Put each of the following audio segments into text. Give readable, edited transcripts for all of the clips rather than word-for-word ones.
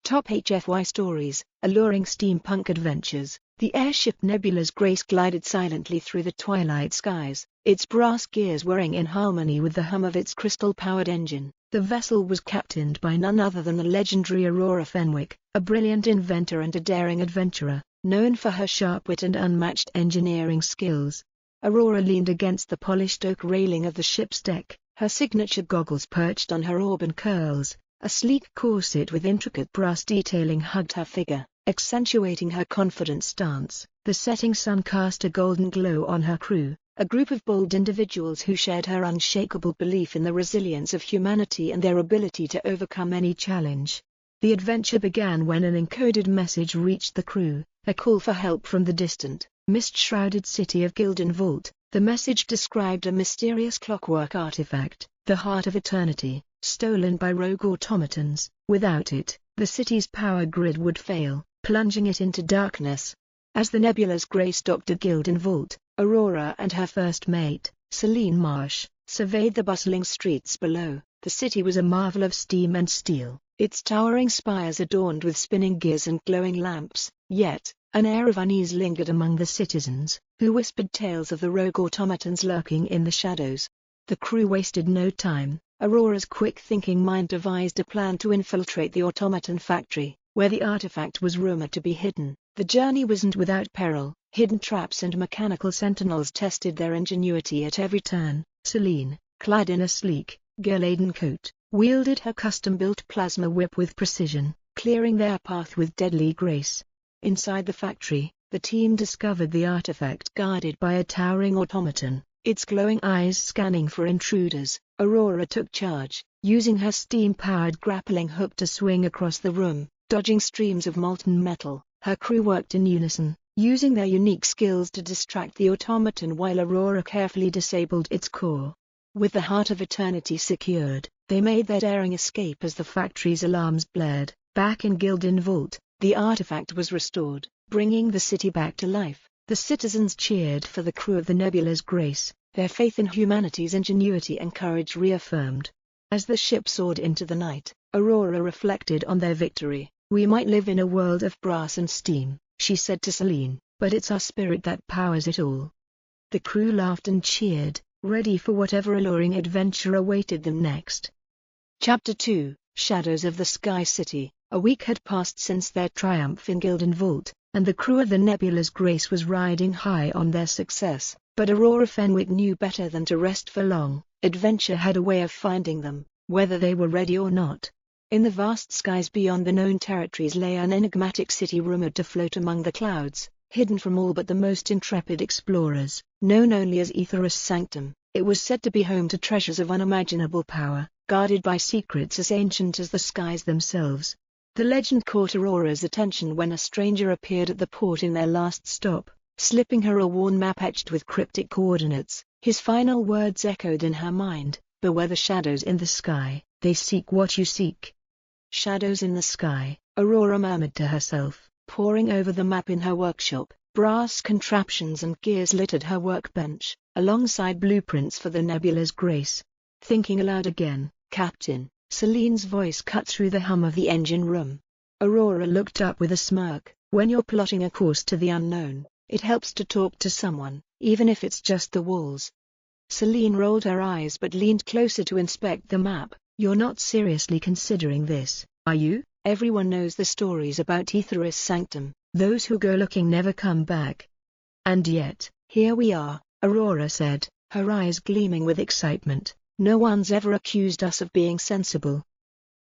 Top HFY stories, Alluring Steampunk adventures. The airship Nebula's Grace glided silently through the twilight skies, its brass gears whirring in harmony with the hum of its crystal-powered engine. The vessel was captained by none other than the legendary Aurora Fenwick, a brilliant inventor and a daring adventurer, known for her sharp wit and unmatched engineering skills. Aurora leaned against the polished oak railing of the ship's deck, her signature goggles perched on her auburn curls. A sleek corset with intricate brass detailing hugged her figure, accentuating her confident stance. The setting sun cast a golden glow on her crew, a group of bold individuals who shared her unshakable belief in the resilience of humanity and their ability to overcome any challenge. The adventure began when an encoded message reached the crew, a call for help from the distant, mist-shrouded city of Gildenvolt. The message described a mysterious clockwork artifact, the Heart of Eternity, stolen by rogue automatons. Without it, the city's power grid would fail, plunging it into darkness. As the Nebula's Grace docked at Gildenvolt, Aurora and her first mate, Celine Marsh, surveyed the bustling streets below. The city was a marvel of steam and steel, its towering spires adorned with spinning gears and glowing lamps. Yet, an air of unease lingered among the citizens, who whispered tales of the rogue automatons lurking in the shadows. The crew wasted no time. Aurora's quick-thinking mind devised a plan to infiltrate the automaton factory, where the artifact was rumored to be hidden. The journey wasn't without peril. Hidden traps and mechanical sentinels tested their ingenuity at every turn. Celine, clad in a sleek, gear-laden coat, wielded her custom-built plasma whip with precision, clearing their path with deadly grace. Inside the factory, the team discovered the artifact guarded by a towering automaton, its glowing eyes scanning for intruders. Aurora took charge, using her steam-powered grappling hook to swing across the room, dodging streams of molten metal. Her crew worked in unison, using their unique skills to distract the automaton while Aurora carefully disabled its core. With the Heart of Eternity secured, they made their daring escape as the factory's alarms blared. Back in Gildenvolt, the artifact was restored, bringing the city back to life. The citizens cheered for the crew of the Nebula's Grace, their faith in humanity's ingenuity and courage reaffirmed. As the ship soared into the night, Aurora reflected on their victory. "We might live in a world of brass and steam," she said to Celine, "but it's our spirit that powers it all." The crew laughed and cheered, ready for whatever alluring adventure awaited them next. Chapter 2, Shadows of the Sky City. A week had passed since their triumph in Gildenvolt, and the crew of the Nebula's Grace was riding high on their success. But Aurora Fenwick knew better than to rest for long. Adventure had a way of finding them, whether they were ready or not. In the vast skies beyond the known territories lay an enigmatic city rumored to float among the clouds, hidden from all but the most intrepid explorers. Known only as Aetherus Sanctum, it was said to be home to treasures of unimaginable power, guarded by secrets as ancient as the skies themselves. The legend caught Aurora's attention when a stranger appeared at the port in their last stop, slipping her a worn map etched with cryptic coordinates. His final words echoed in her mind: "Beware the shadows in the sky, they seek what you seek." Shadows in the sky, Aurora murmured to herself, poring over the map in her workshop. Brass contraptions and gears littered her workbench, alongside blueprints for the Nebula's Grace. Thinking aloud again, "Captain," Celine's voice cut through the hum of the engine room. Aurora looked up with a smirk. "When you're plotting a course to the unknown, it helps to talk to someone, even if it's just the walls." Celine rolled her eyes but leaned closer to inspect the map. "You're not seriously considering this, are you? Everyone knows the stories about Aetherus Sanctum. Those who go looking never come back." "And yet, here we are," Aurora said, her eyes gleaming with excitement. "No one's ever accused us of being sensible."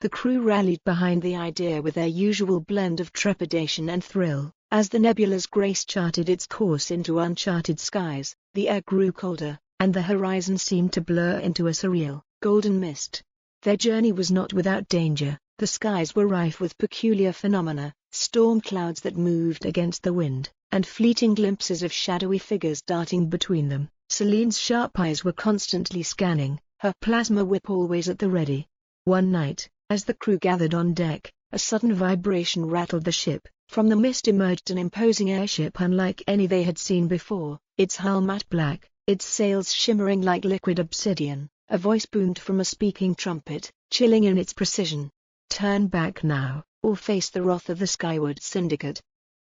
The crew rallied behind the idea with their usual blend of trepidation and thrill. As the Nebula's Grace charted its course into uncharted skies, the air grew colder, and the horizon seemed to blur into a surreal, golden mist. Their journey was not without danger. The skies were rife with peculiar phenomena, storm clouds that moved against the wind, and fleeting glimpses of shadowy figures darting between them. Celine's sharp eyes were constantly scanning, her plasma whip always at the ready. One night, as the crew gathered on deck, a sudden vibration rattled the ship. From the mist emerged an imposing airship unlike any they had seen before, its hull matte black, its sails shimmering like liquid obsidian. A voice boomed from a speaking trumpet, chilling in its precision. "Turn back now, or face the wrath of the Skyward Syndicate.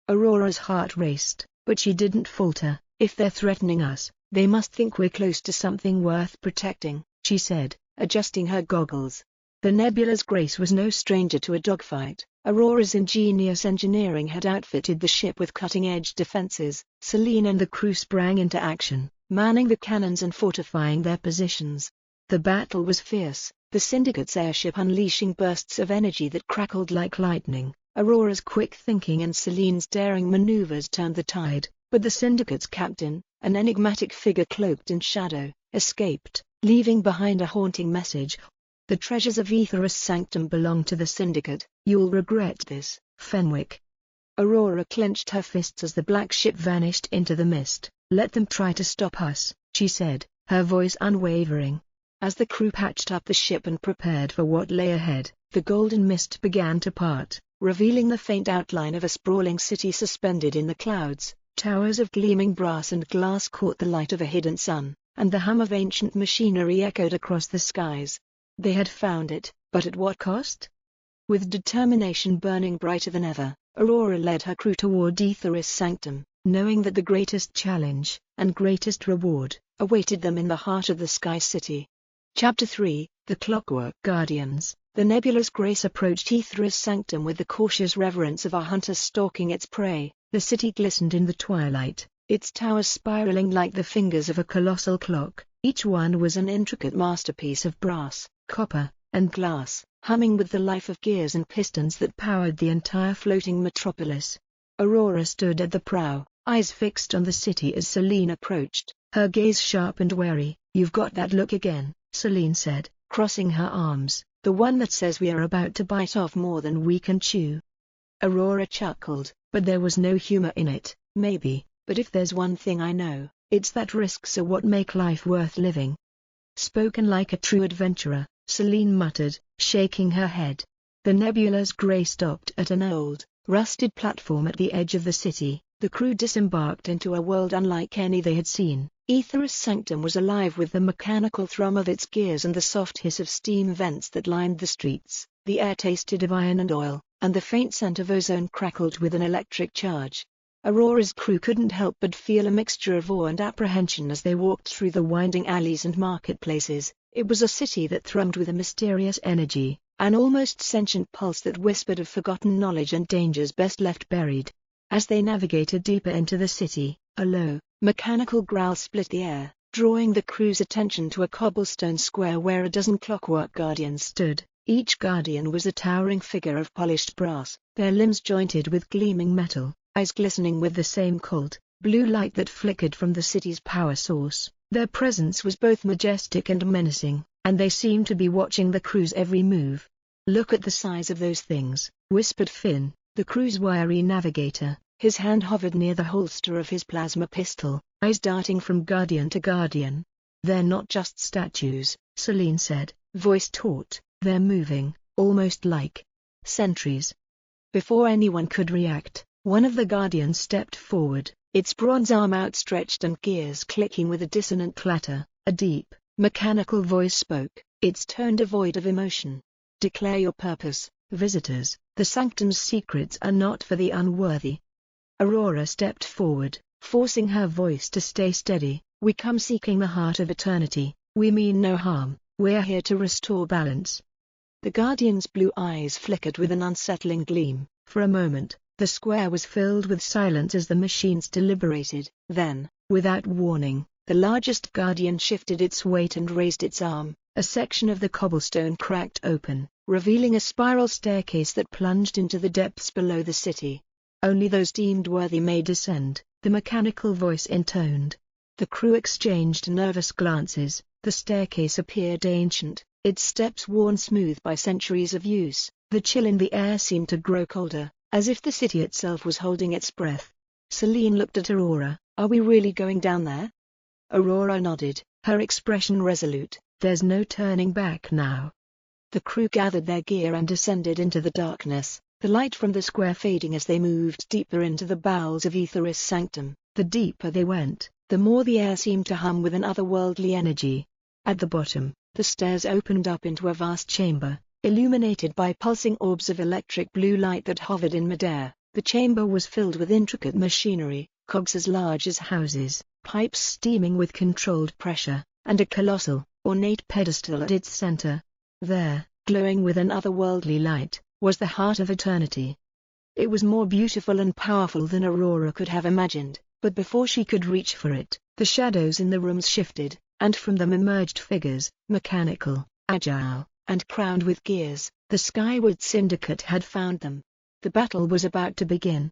Aurora's heart raced, but she didn't falter. If they're threatening us, they must think we're close to something worth protecting, she said, adjusting her goggles. The nebula's grace was no stranger to a dogfight. Aurora's ingenious engineering had outfitted the ship with cutting-edge defenses. Selene and the crew sprang into action, manning the cannons and fortifying their positions. The battle was fierce, the Syndicate's airship unleashing bursts of energy that crackled like lightning. Aurora's quick thinking and Selene's daring maneuvers turned the tide, but the Syndicate's captain, an enigmatic figure cloaked in shadow, escaped, leaving behind a haunting message. The treasures of Aetherus Sanctum belong to the Syndicate. You'll regret this, Fenwick. Aurora clenched her fists as the black ship vanished into the mist. Let them try to stop us, she said, her voice unwavering. As the crew patched up the ship and prepared for what lay ahead, the golden mist began to part, revealing the faint outline of a sprawling city suspended in the clouds. Towers of gleaming brass and glass caught the light of a hidden sun, and the hum of ancient machinery echoed across the skies. They had found it, but at what cost? With determination burning brighter than ever, Aurora led her crew toward Aetherus Sanctum, knowing that the greatest challenge, and greatest reward, awaited them in the heart of the Sky City. Chapter 3, The Clockwork Guardians. The nebula's grace approached Aetherus Sanctum with the cautious reverence of a hunter stalking its prey. The city glistened in the twilight, its towers spiraling like the fingers of a colossal clock. Each one was an intricate masterpiece of brass, copper, and glass, humming with the life of gears and pistons that powered the entire floating metropolis. Aurora stood at the prow, eyes fixed on the city as Selene approached, her gaze sharp and wary. You've got that look again, Selene said, crossing her arms, the one that says we are about to bite off more than we can chew. Aurora chuckled, but there was no humor in it. Maybe, but if there's one thing I know, it's that risks are what make life worth living. Spoken like a true adventurer, Selene muttered, shaking her head. The nebula's gray stopped at an old, rusted platform at the edge of the city. The crew disembarked into a world unlike any they had seen. Aetherus Sanctum was alive with the mechanical thrum of its gears and the soft hiss of steam vents that lined the streets. The air tasted of iron and oil, and the faint scent of ozone crackled with an electric charge. Aurora's crew couldn't help but feel a mixture of awe and apprehension as they walked through the winding alleys and marketplaces. It was a city that thrummed with a mysterious energy, an almost sentient pulse that whispered of forgotten knowledge and dangers best left buried. As they navigated deeper into the city, a low, mechanical growl split the air, drawing the crew's attention to a cobblestone square where a dozen clockwork guardians stood. Each guardian was a towering figure of polished brass, their limbs jointed with gleaming metal, eyes glistening with the same cold, blue light that flickered from the city's power source. Their presence was both majestic and menacing, and they seemed to be watching the crew's every move. Look at the size of those things, whispered Finn, the crew's wiry navigator. His hand hovered near the holster of his plasma pistol, eyes darting from guardian to guardian. They're not just statues, Selene said, voice taut. They're moving, almost like sentries. Before anyone could react, one of the guardians stepped forward, its bronze arm outstretched and gears clicking with a dissonant clatter. A deep, mechanical voice spoke, its tone devoid of emotion. Declare your purpose, visitors. The Sanctum's secrets are not for the unworthy. Aurora stepped forward, forcing her voice to stay steady. We come seeking the heart of eternity. We mean no harm. We're here to restore balance. The Guardian's blue eyes flickered with an unsettling gleam. For a moment, the square was filled with silence as the machines deliberated. Then, without warning, the largest Guardian shifted its weight and raised its arm. A section of the cobblestone cracked open, revealing a spiral staircase that plunged into the depths below the city. Only those deemed worthy may descend, the mechanical voice intoned. The crew exchanged nervous glances. The staircase appeared ancient, its steps worn smooth by centuries of use. The chill in the air seemed to grow colder, as if the city itself was holding its breath. Selene looked at Aurora. Are we really going down there? Aurora nodded, her expression resolute. There's no turning back now. The crew gathered their gear and descended into the darkness, the light from the square fading as they moved deeper into the bowels of Aetherus Sanctum. The deeper they went, the more the air seemed to hum with an otherworldly energy. At the bottom, the stairs opened up into a vast chamber, Illuminated by pulsing orbs of electric blue light that hovered in midair, the chamber was filled with intricate machinery, cogs as large as houses, pipes steaming with controlled pressure, and a colossal, ornate pedestal at its center. There, glowing with an otherworldly light, was the heart of eternity. It was more beautiful and powerful than Aurora could have imagined, but before she could reach for it, the shadows in the rooms shifted, and from them emerged figures, mechanical, agile, and crowned with gears. The Skyward Syndicate had found them. The battle was about to begin.